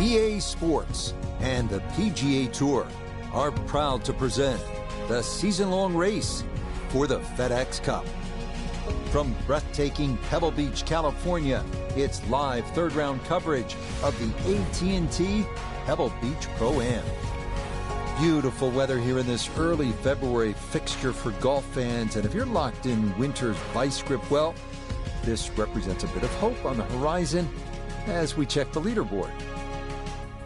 EA Sports and the PGA Tour are proud to present the season-long race for the FedEx Cup. From breathtaking Pebble Beach, California, it's live third-round coverage of the AT&T Pebble Beach Pro-Am. Beautiful weather here in this early February fixture for golf fans, and if you're locked in winter's vice grip, well, this represents a bit of hope on the horizon as we check the leaderboard.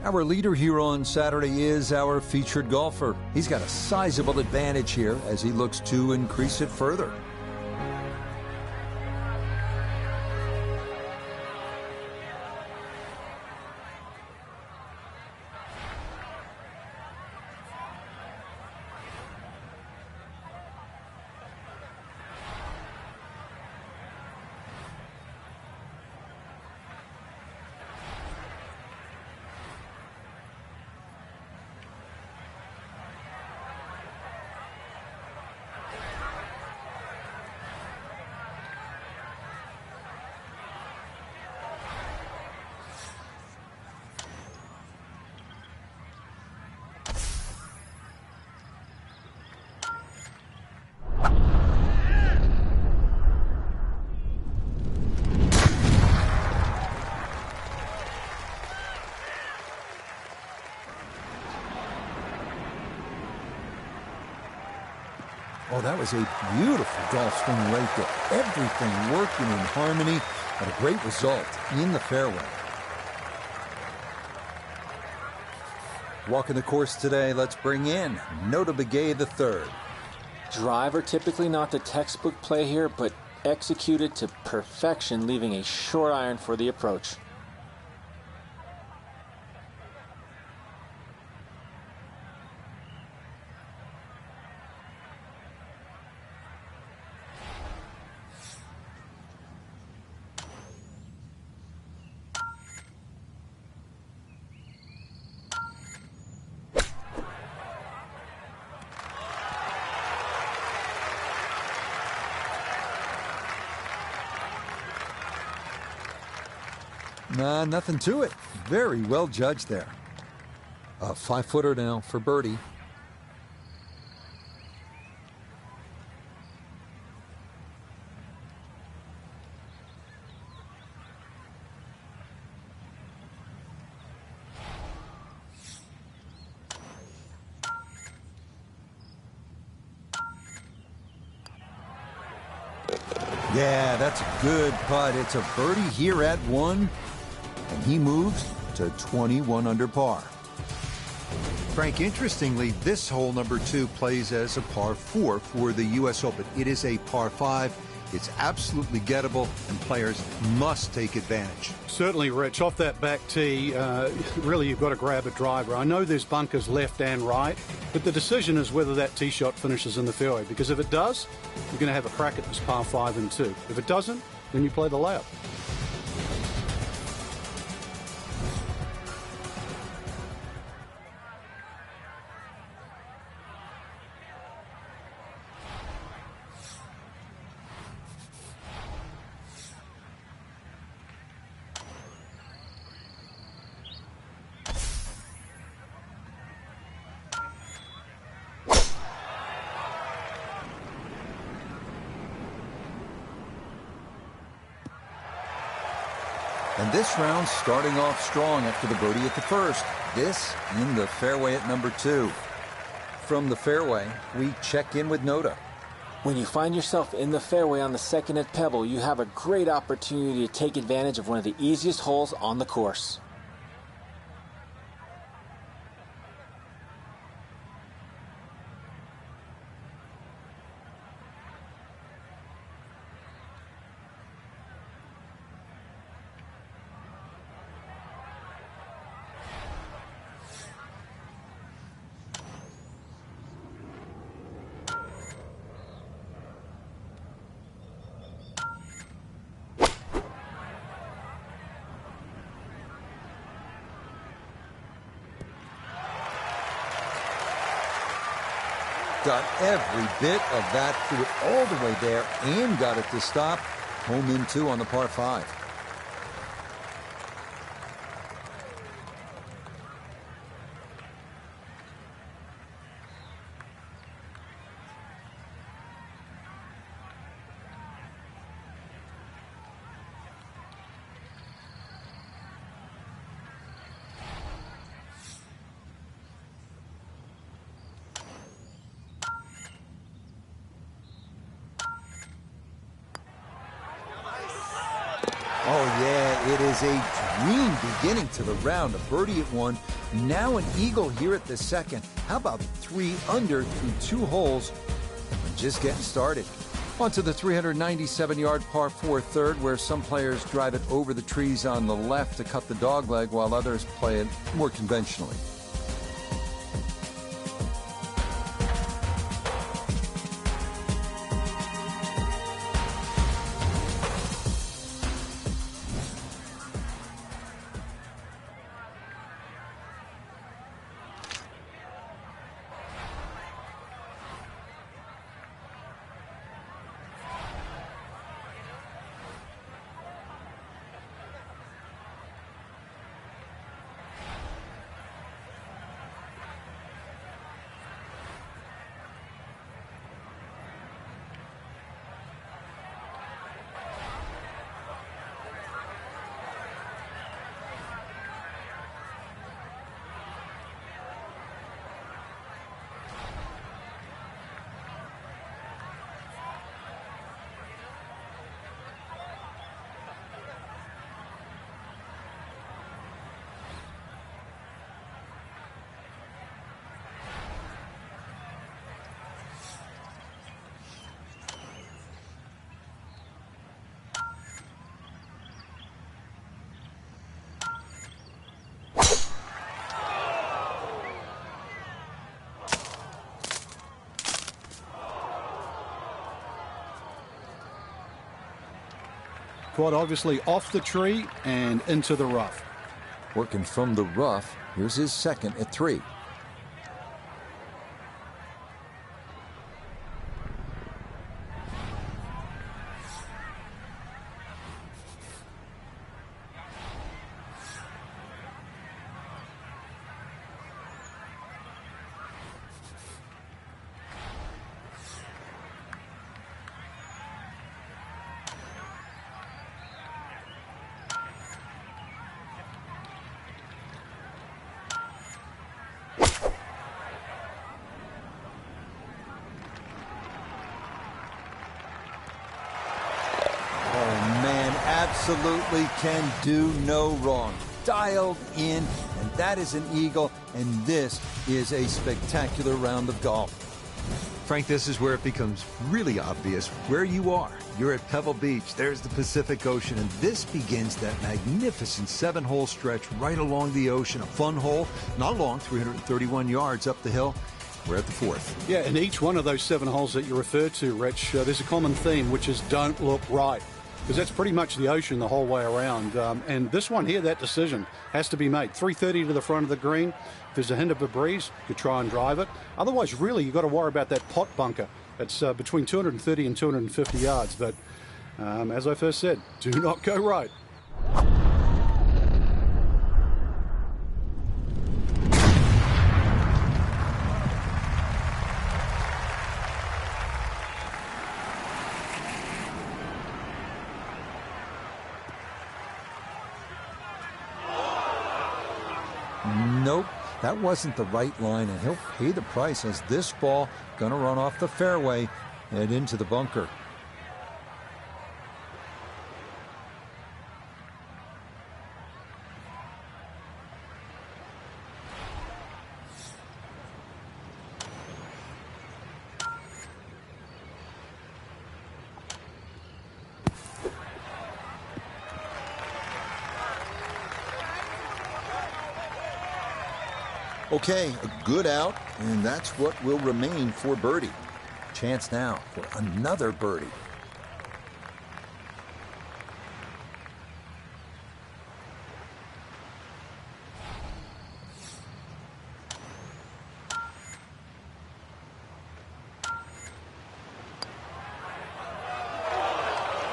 Our leader here on Saturday is our featured golfer. He's got a sizable advantage here as he looks to increase it further. Oh, that was a beautiful golf swing right there. Everything working in harmony and a great result in the fairway. Walking the course today, let's bring in Nota Begay III. Driver typically not the textbook play here, but executed to perfection, leaving a short iron for the approach. Nah, nothing to it. Very well judged there. A 5-footer now for birdie. Yeah, that's a good putt. It's a birdie here at 1. And he moves to 21 under par. Frank, interestingly, this hole number 2 plays as a par 4 for the U.S. Open. It is a par 5. It's absolutely gettable, and players must take advantage. Certainly, Rich. Off that back tee, really you've got to grab a driver. I know there's bunkers left and right, but the decision is whether that tee shot finishes in the fairway, because if it does, you're going to have a crack at this par 5 and 2. If it doesn't, then you play the layup. And this round starting off strong after the birdie at the first. This in the fairway at number 2. from the fairway, we check in with Noda. When you find yourself in the fairway on the second at Pebble, you have a great opportunity to take advantage of one of the easiest holes on the course. Got every bit of that, threw it all the way there and got it to stop. Home in 2 on the par 5. Oh, yeah, it is a dream beginning to the round. A birdie at 1, now an eagle here at the second. How about 3 under through 2 holes? We're just getting started. On to the 397-yard par 4 third, where some players drive it over the trees on the left to cut the dogleg, while others play it more conventionally. Quite obviously off the tree and into the rough. Working from the rough, here's his second at 3. Absolutely can do no wrong. Dialed in, and that is an eagle, and this is a spectacular round of golf. Frank, this is where it becomes really obvious where you are. You're at Pebble Beach. There's the Pacific Ocean, and this begins that magnificent 7-hole stretch right along the ocean. A fun hole, not long, 331 yards up the hill. We're at the 4th. Yeah, and each one of those 7 holes that you referred to, Rich, there's a common theme, which is don't look right. Because that's pretty much the ocean the whole way around. And this one here, that decision has to be made. 330 to the front of the green. If there's a hint of a breeze, you try and drive it. Otherwise, really, you've got to worry about that pot bunker. It's between 230 and 250 yards. But as I first said, do not go right. Nope, That wasn't the right line, and he'll pay the price as this ball going to run off the fairway and into the bunker. Okay, a good out, and that's what will remain for birdie. Chance now for another birdie.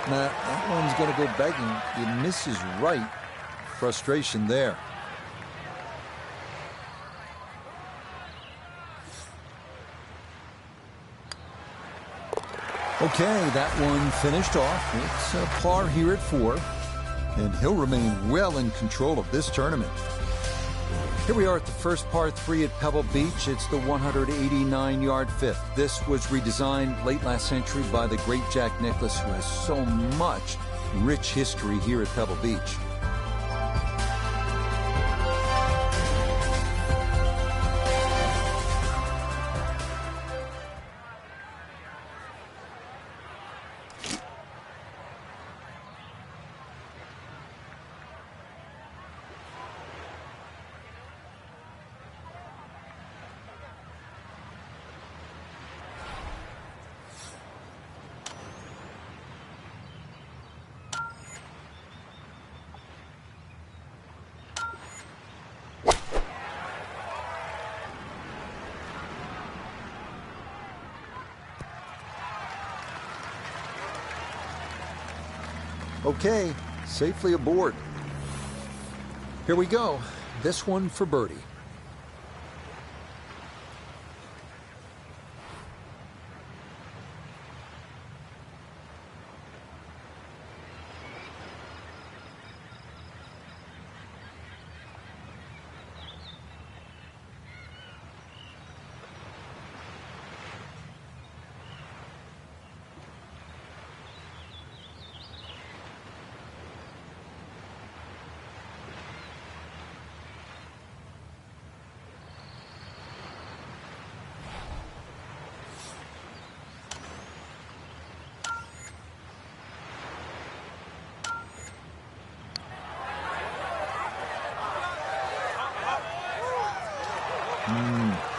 Now, that one's going to go begging. It misses right. Frustration there. Okay, that one finished off. It's a par here at 4, and he'll remain well in control of this tournament. Here we are at the first par 3 at Pebble Beach. It's the 189-yard fifth. This was redesigned late last century by the great Jack Nicklaus, who has so much rich history here at Pebble Beach. Okay, safely aboard. Here we go. This one for birdie.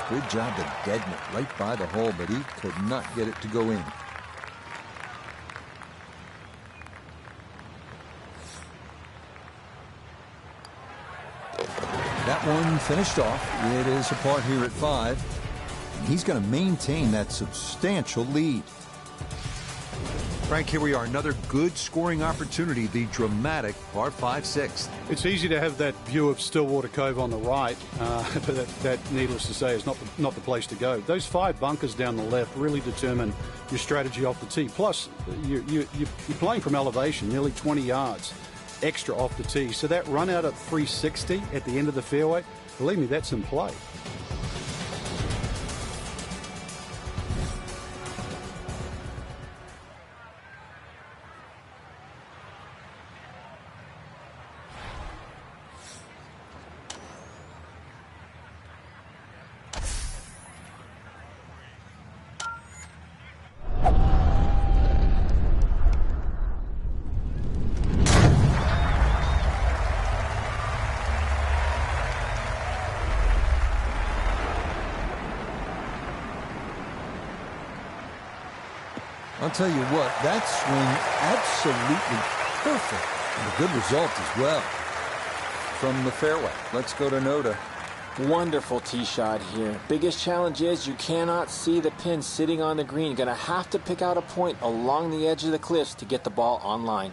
Good job to deaden it right by the hole, but he could not get it to go in. That one finished off. It is a par here at 5. And he's going to maintain that substantial lead. Frank, here we are. Another good scoring opportunity, the dramatic par 5/6. It's easy to have that view of Stillwater Cove on the right, but that, needless to say, is not the place to go. Those 5 bunkers down the left really determine your strategy off the tee. Plus, you're playing from elevation, nearly 20 yards extra off the tee. So that run out at 360 at the end of the fairway, believe me, that's in play. I'll tell you what, that swing absolutely perfect, and a good result as well. From the fairway, let's go to Noda. Wonderful tee shot here. Biggest challenge is you cannot see the pin sitting on the green. You're going to have to pick out a point along the edge of the cliffs to get the ball on line.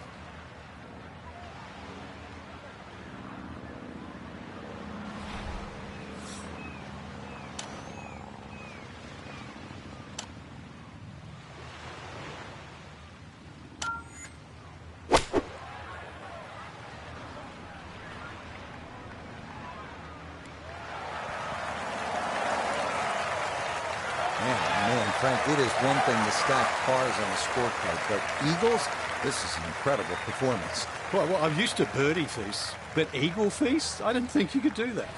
Frank, it is one thing to stack pars on a scorecard, but Eagles, this is an incredible performance. Well, I'm used to birdie feasts, but eagle feasts? I didn't think you could do that.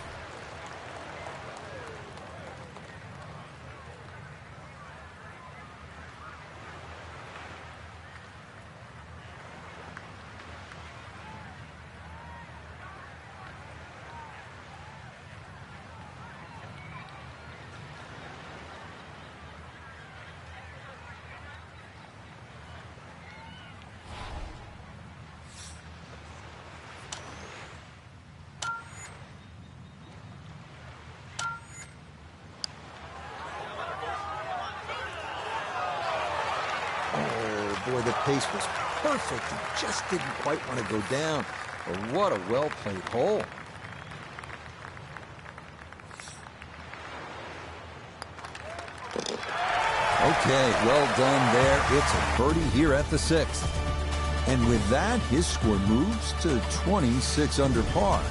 Boy, the pace was perfect. He just didn't quite want to go down. But what a well-played hole. Okay, well done there. It's a birdie here at the 6th. And with that, his score moves to 26 under par.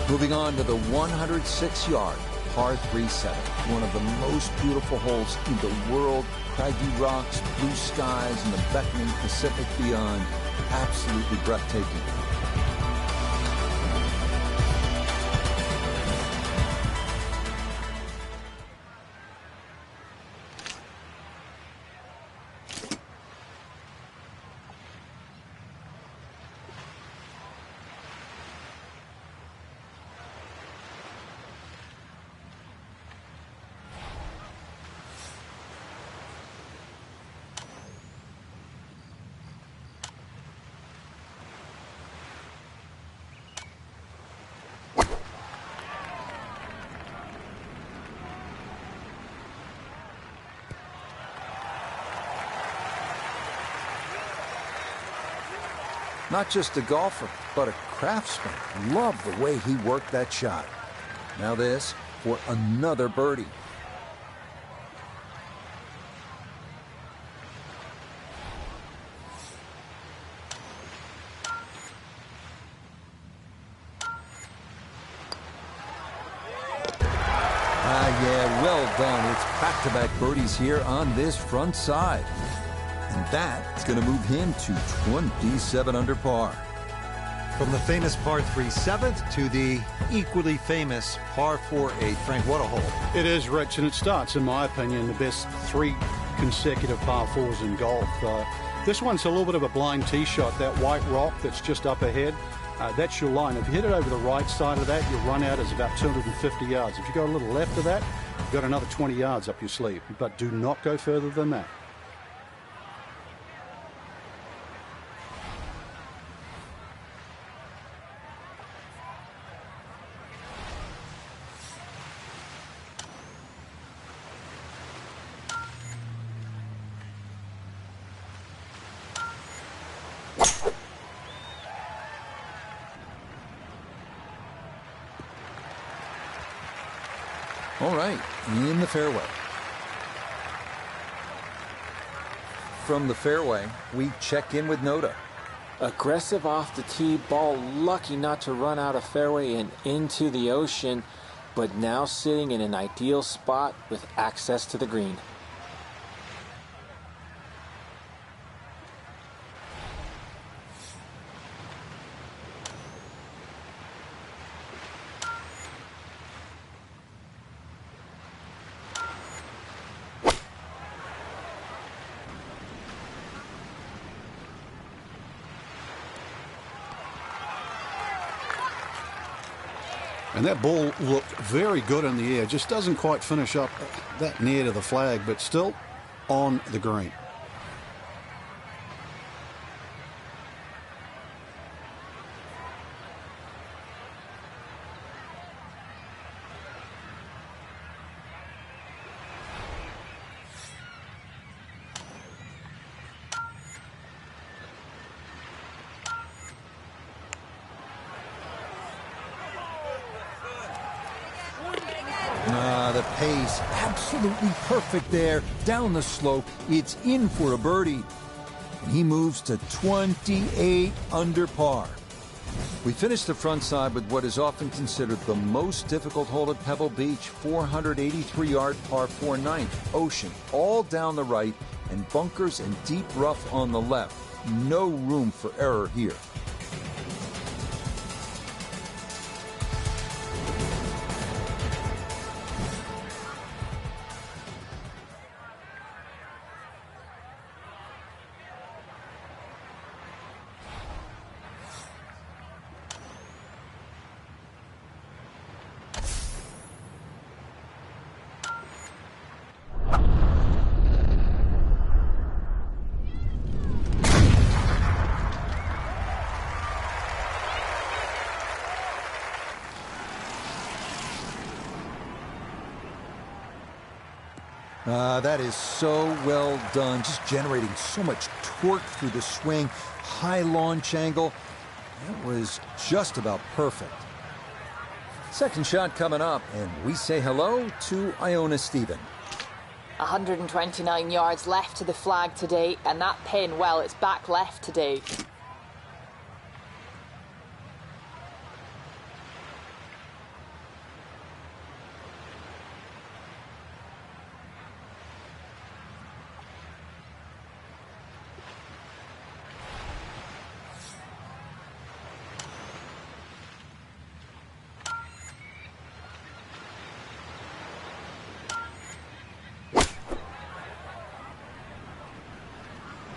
Moving on to the 106-yard par 3-7. One of the most beautiful holes in the world. Craggy rocks, blue skies, and the beckoning Pacific beyond. Absolutely breathtaking. Not just a golfer, but a craftsman. Love the way he worked that shot. Now this for another birdie. Yeah, well done. It's back-to-back birdies here on this front side. And that's going to move him to 27 under par. From the famous par 3-7th to the equally famous par 4-8. Frank, what a hole. It is, Rich, and it starts, in my opinion, the best 3 consecutive par 4s in golf. This one's a little bit of a blind tee shot. That white rock that's just up ahead, that's your line. If you hit it over the right side of that, your run out is about 250 yards. If you go a little left of that, you've got another 20 yards up your sleeve. But do not go further than that. All right, in the fairway. From the fairway, we check in with Noda. Aggressive off the tee, ball lucky not to run out of fairway and into the ocean, but now sitting in an ideal spot with access to the green. And that ball looked very good in the air. Just doesn't quite finish up that near to the flag, but still on the green. The pace, absolutely perfect there. Down the slope, it's in for a birdie. And he moves to 28 under par. We finished the front side with what is often considered the most difficult hole at Pebble Beach, 483-yard par 4 ninth, ocean, all down the right, and bunkers and deep rough on the left. No room for error here. That is so well done, just generating so much torque through the swing, high launch angle. It was just about perfect. Second shot coming up, and we say hello to Iona Stephen. 129 yards left to the flag today, and that pin, well, it's back left today.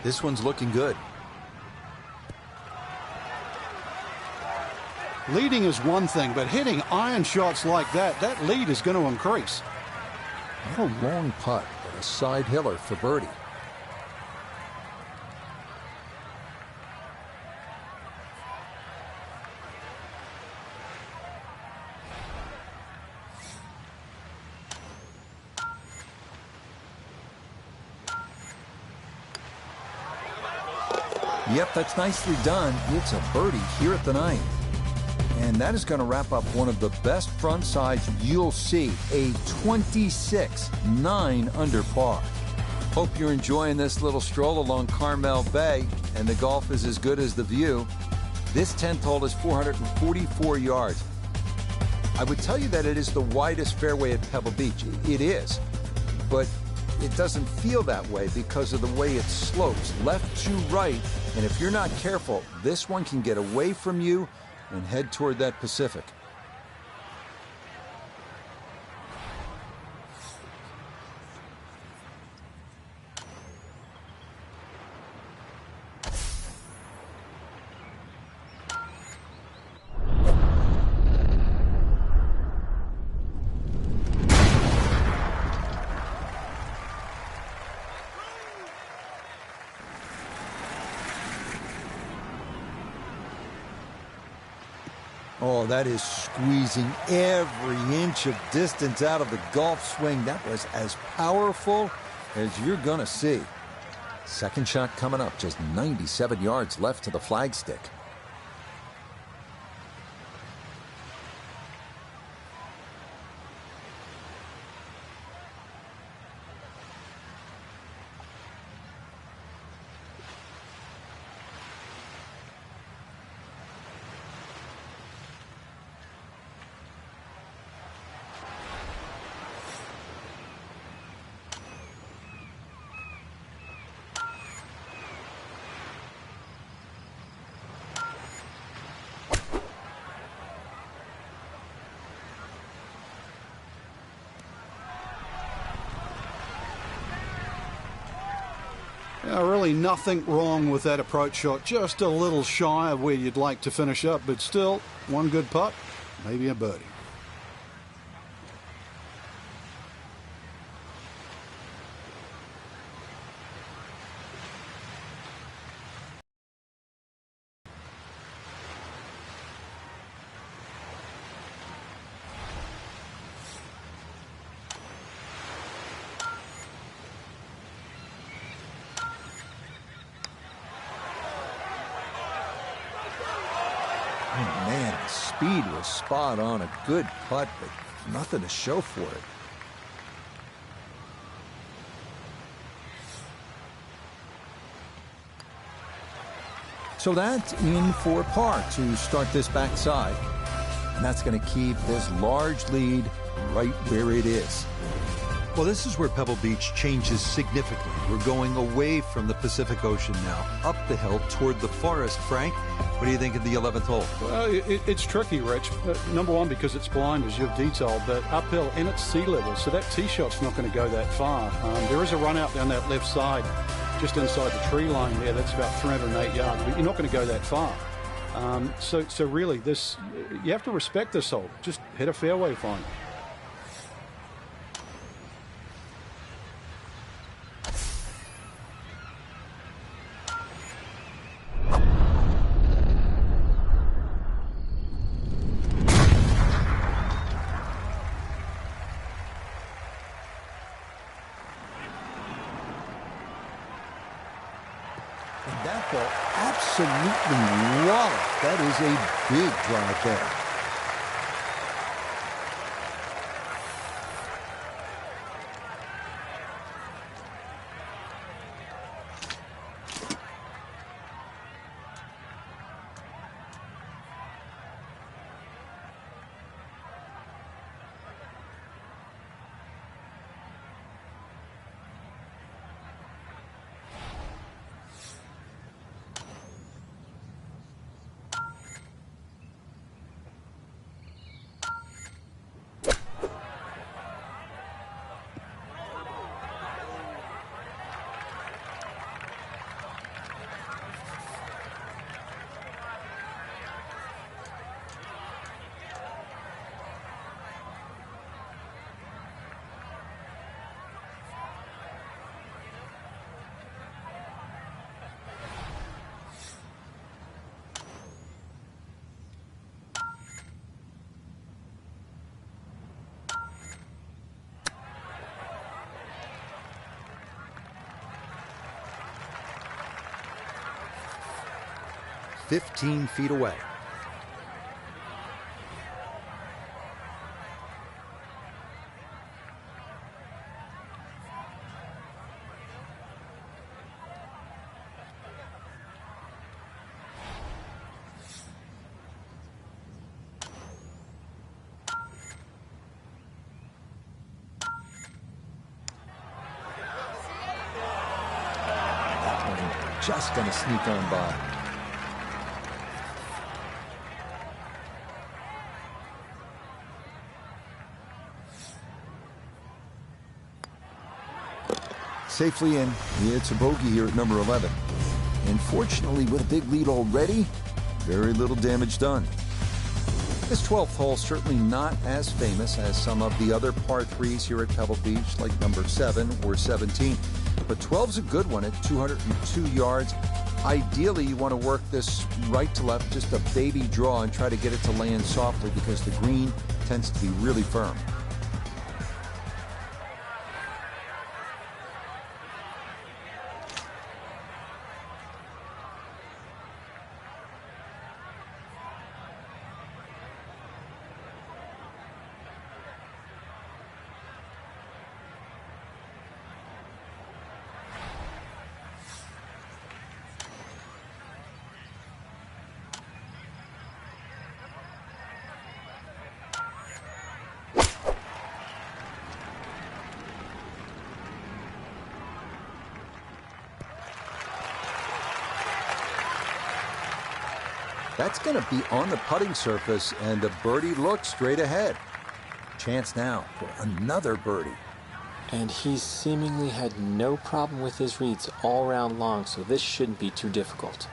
This one's looking good. Leading is one thing, but hitting iron shots like that, that lead is going to increase. Not a long putt, but a side hiller for birdie. Yep, that's nicely done. It's a birdie here at the 9th. And that is going to wrap up one of the best front sides you'll see. A 26-9 under par. Hope you're enjoying this little stroll along Carmel Bay, and the golf is as good as the view. This 10th hole is 444 yards. I would tell you that it is the widest fairway at Pebble Beach. It is. But it doesn't feel that way because of the way it slopes left to right. And if you're not careful, this one can get away from you and head toward that Pacific. Oh, that is squeezing every inch of distance out of the golf swing. That was as powerful as you're going to see. Second shot coming up, just 97 yards left to the flagstick. Really nothing wrong with that approach shot. Just a little shy of where you'd like to finish up, but still one good putt, maybe a birdie. Oh, man, the speed was spot on. A good putt, but nothing to show for it. So that's in for par to start this backside. And that's going to keep this large lead right where it is. Well, this is where Pebble Beach changes significantly. We're going away from the Pacific Ocean now, up the hill toward the forest. Frank, what do you think of the 11th hole? Well, it's tricky, Rich. Number one, because it's blind, as you've detailed, but uphill and it's sea level, so that tee shot's not going to go that far. There is a run out down that left side, just inside the tree line there. That's about 308 yards, but you're not going to go that far. So really, this you have to respect this hole. Just hit a fairway fine. That ball absolutely walloped. That is a big drive there. "15 feet away." Just going to sneak on by. Safely in. It's a bogey here at number 11. And fortunately, with a big lead already, very little damage done. This 12th hole certainly not as famous as some of the other par 3s here at Pebble Beach, like number 7 or 17. But 12's a good one at 202 yards. Ideally, you want to work this right to left, just a baby draw, and try to get it to land softly because the green tends to be really firm. That's going to be on the putting surface, and the birdie looks straight ahead. Chance now for another birdie. And he's seemingly had no problem with his reads all round long, so this shouldn't be too difficult.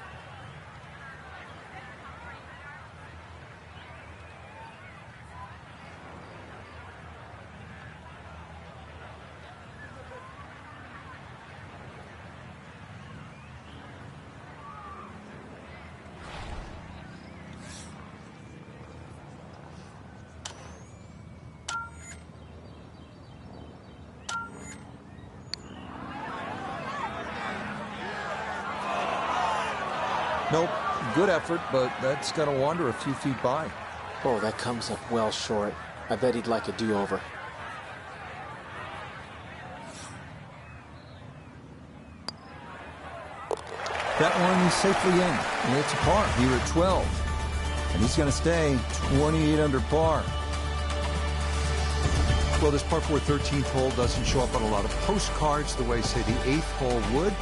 Nope, good effort, but that's going to wander a few feet by. Oh, that comes up well short. I bet he'd like a do-over. That one safely in. And it's a par here at 12. And he's going to stay 28 under par. Well, this par 4 13th hole doesn't show up on a lot of postcards the way, say, the 8th hole would.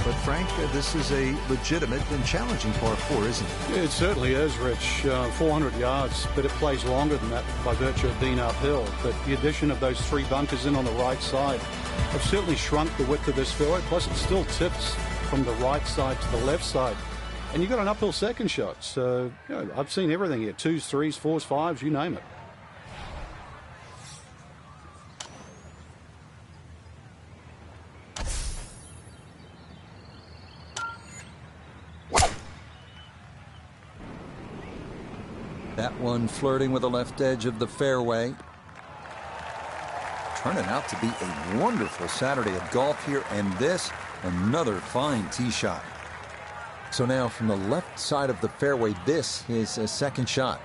But, Frank, this is a legitimate and challenging par 4, isn't it? It certainly is, Rich. 400 yards, but it plays longer than that by virtue of being uphill. But the addition of those 3 bunkers in on the right side have certainly shrunk the width of this fairway. Plus, it still tips from the right side to the left side. And you've got an uphill second shot. So, I've seen everything here. 2s, 3s, 4s, 5s, you name it. That one flirting with the left edge of the fairway. Turning out to be a wonderful Saturday of golf here, and this, another fine tee shot. So now from the left side of the fairway, this is a second shot.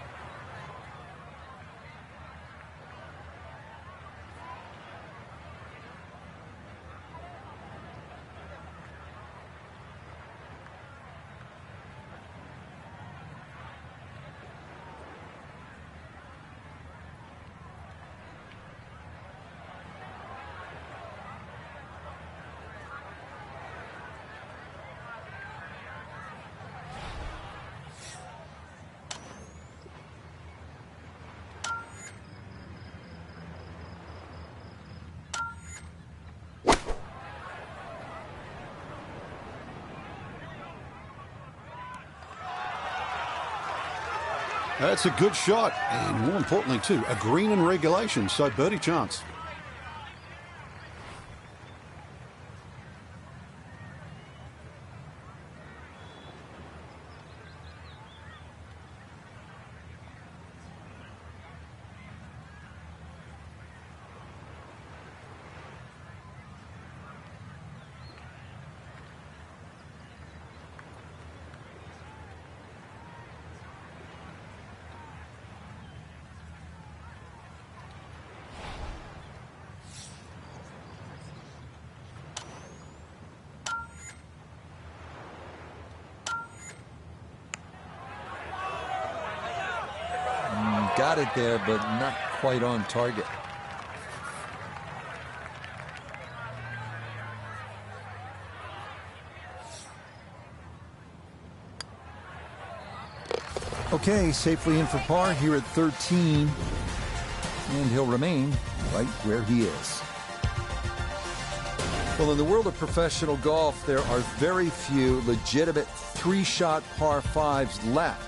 That's a good shot, and more importantly, too, a green in regulation, so birdie chance. Got it there, but not quite on target. Okay, safely in for par here at 13. And he'll remain right where he is. Well, in the world of professional golf, there are very few legitimate 3-shot par 5s left.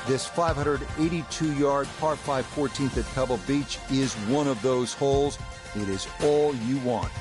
This 582-yard par 5 14th at Pebble Beach is one of those holes. It is all you want.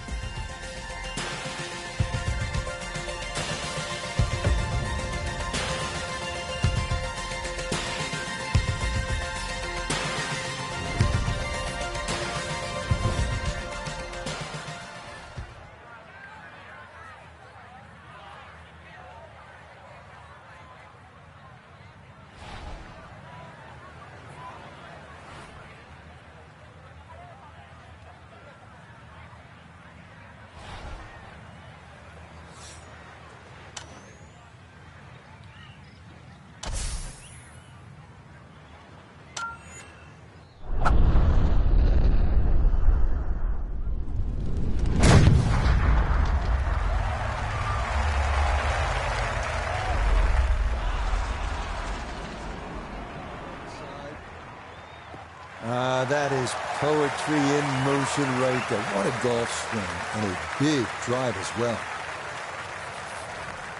That is poetry in motion right there. What a golf swing, and a big drive as well.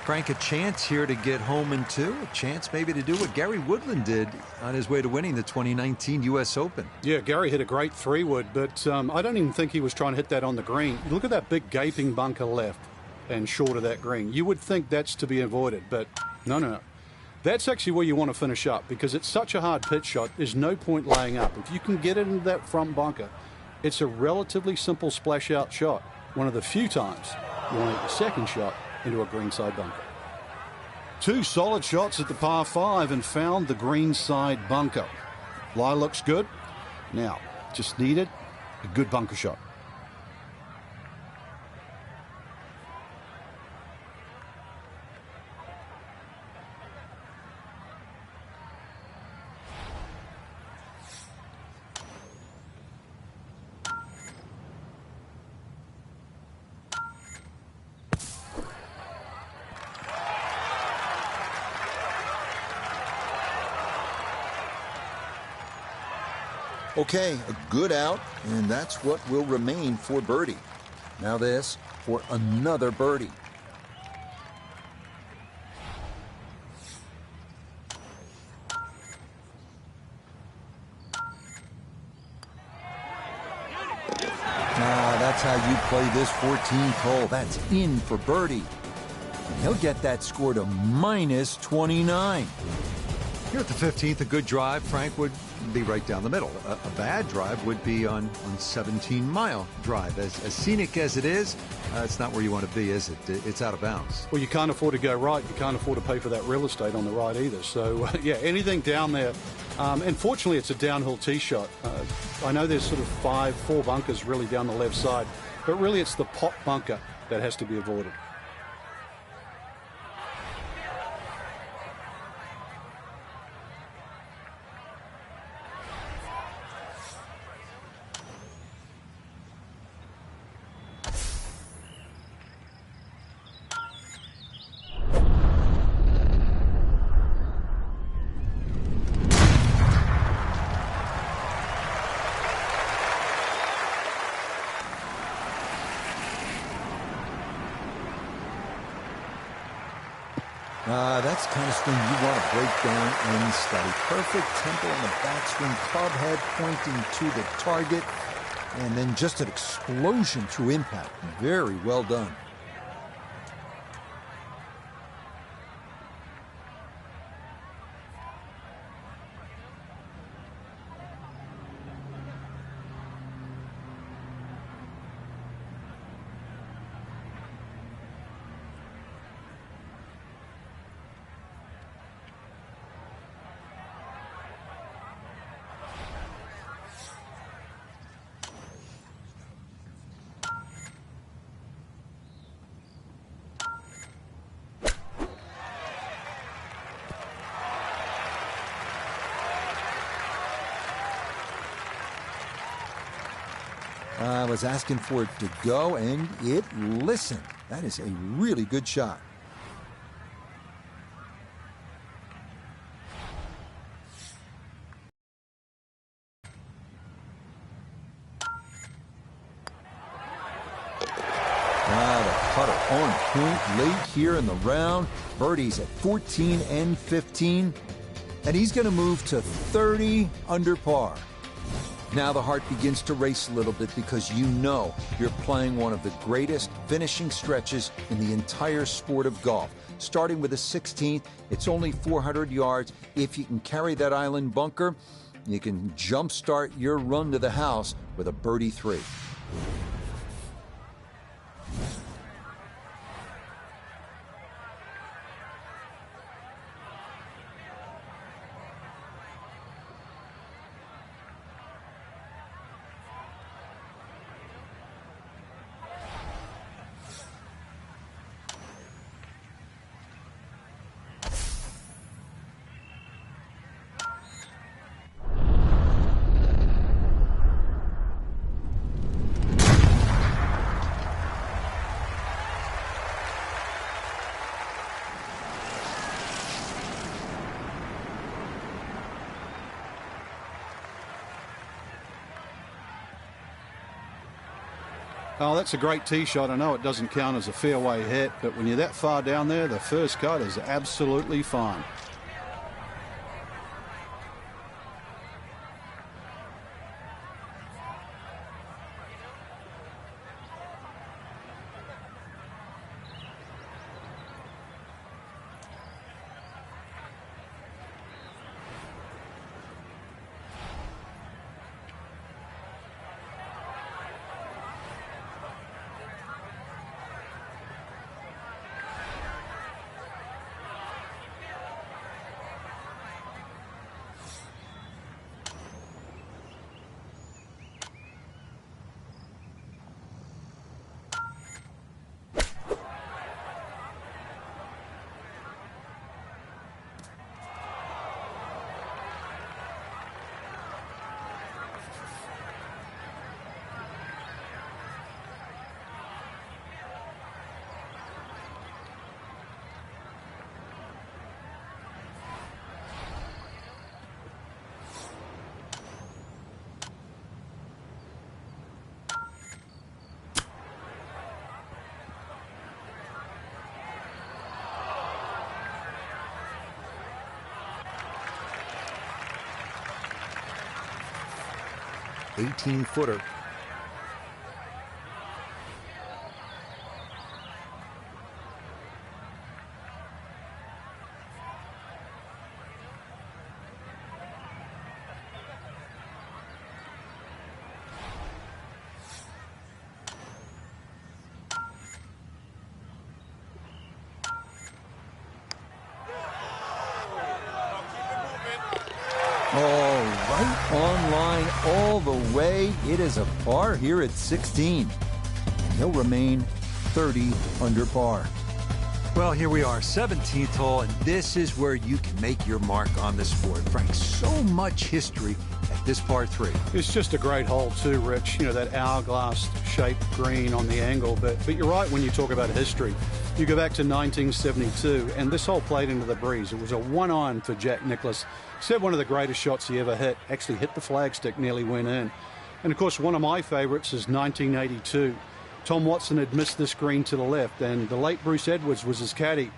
Frank, a chance here to get home in 2. A chance maybe to do what Gary Woodland did on his way to winning the 2019 U.S. Open. Yeah, Gary hit a great 3-wood, but I don't even think he was trying to hit that on the green. Look at that big gaping bunker left and short of that green. You would think that's to be avoided, but no. That's actually where you want to finish up, because it's such a hard pitch shot. There's no point laying up. If you can get it into that front bunker, it's a relatively simple splash out shot. One of the few times you want to hit the second shot into a greenside bunker. 2 solid shots at the par 5 and found the greenside bunker. Lie looks good. Now, just needed a good bunker shot. Okay, a good out, and that's what will remain for birdie. Now this for another birdie. That's how you play this 14th hole. That's in for birdie. And he'll get that score to minus 29. Here at the 15th, a good drive, Frank, would be right down the middle. A bad drive would be on 17-mile drive. As scenic as it is, it's not where you want to be, is it? It's out of bounds. Well, you can't afford to go right. You can't afford to pay for that real estate on the right either. So, yeah, anything down there. And fortunately, it's a downhill tee shot. I know there's sort of four bunkers really down the left side, but really it's the pot bunker that has to be avoided. That's the kind of swing you want to break down and study. Perfect tempo on the backswing, club head pointing to the target, and then just an explosion through impact. Very well done. I was asking for it to go, and it listened. That is a really good shot. The putter on point late here in the round. Birdie's at 14 and 15, and he's going to move to 30 under par. Now the heart begins to race a little bit because you know you're playing one of the greatest finishing stretches in the entire sport of golf. Starting with a 16th, it's only 400 yards. If you can carry that island bunker, you can jumpstart your run to the house with a birdie 3. Oh, that's a great tee shot. I know it doesn't count as a fairway hit, but when you're that far down there, the first cut is absolutely fine. 18-footer. All right on line all the way. It is a par here at 16. And he'll remain 30 under par. Well, here we are, 17th hole, and this is where you can make your mark on the sport. Frank, so much history at this par 3. It's just a great hole too, Rich. You know, that hourglass-shaped green on the angle. But you're right when you talk about history. You go back to 1972, and this hole played into the breeze. It was a one-iron for Jack Nicklaus. He said one of the greatest shots he ever hit. Actually hit the flagstick, nearly went in. And, of course, one of my favorites is 1982. Tom Watson had missed this green to the left, and the late Bruce Edwards was his caddy.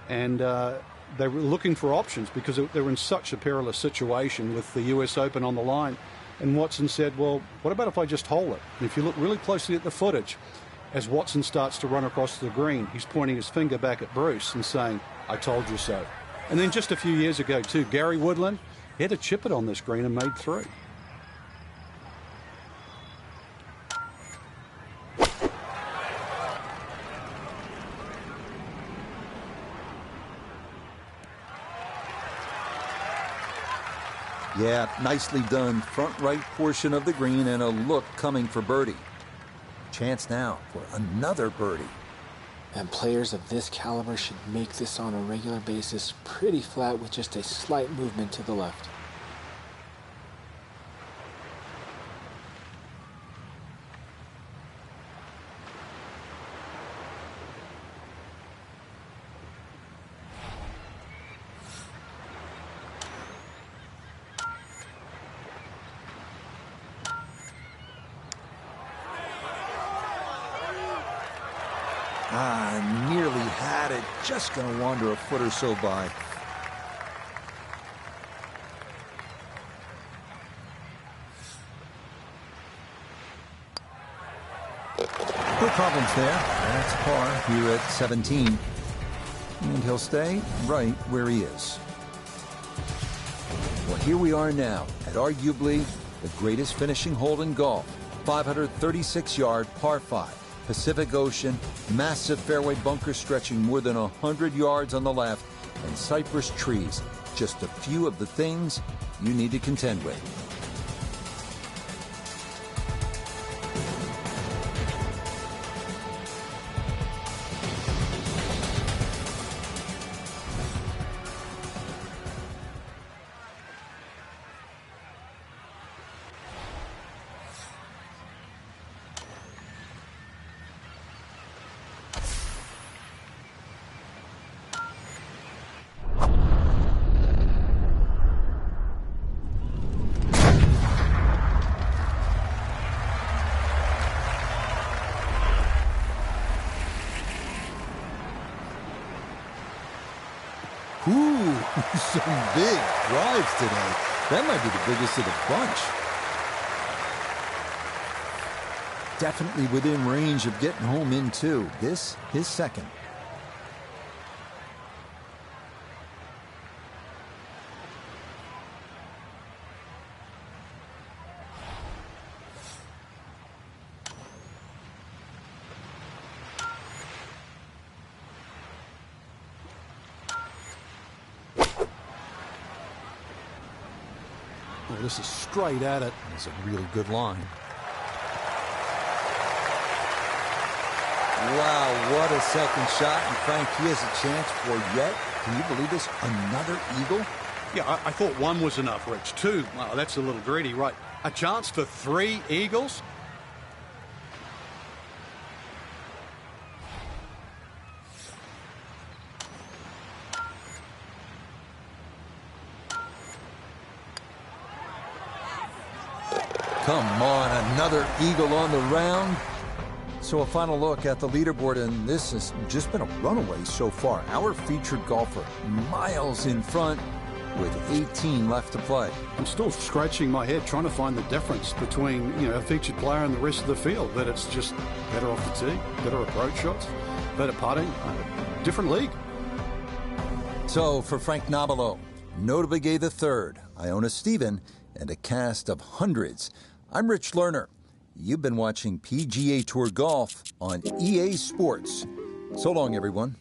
And they were looking for options because they were in such a perilous situation with the US Open on the line. And Watson said, well, what about if I just hole it? And if you look really closely at the footage, as Watson starts to run across the green, he's pointing his finger back at Bruce and saying, I told you so. And then just a few years ago, too, Gary Woodland, he had to chip it on this green and made 3. Yeah, nicely done. Front right portion of the green and a look coming for birdie. Chance now for another birdie. And players of this caliber should make this on a regular basis pretty flat with just a slight movement to the left. Nearly had it. Just going to wander a foot or so by. No problems there. That's par here at 17. And he'll stay right where he is. Well, here we are now at arguably the greatest finishing hole in golf. 536-yard par 5. Pacific Ocean, massive fairway bunker stretching more than 100 yards on the left, and cypress trees. Just a few of the things you need to contend with. Ooh, some big drives today. That might be the biggest of the bunch. Definitely within range of getting home in two. This, his second. Oh, this is straight at it. It's a really good line. Wow, what a second shot. And Frank, he has a chance for yet, can you believe this, another eagle? Yeah, I thought one was enough, Rich. Two, wow, that's a little greedy, right? A chance for 3 eagles? Come on, another eagle on the round. So a final look at the leaderboard, and this has just been a runaway so far. Our featured golfer miles in front, with 18 left to play. I'm still scratching my head trying to find the difference between, a featured player and the rest of the field. That it's just better off the tee, better approach shots, better putting, different league. So for Frank Nobilo, Notably Gay III, Iona Stephen, and a cast of hundreds, I'm Rich Lerner. You've been watching PGA Tour Golf on EA Sports. So long, everyone.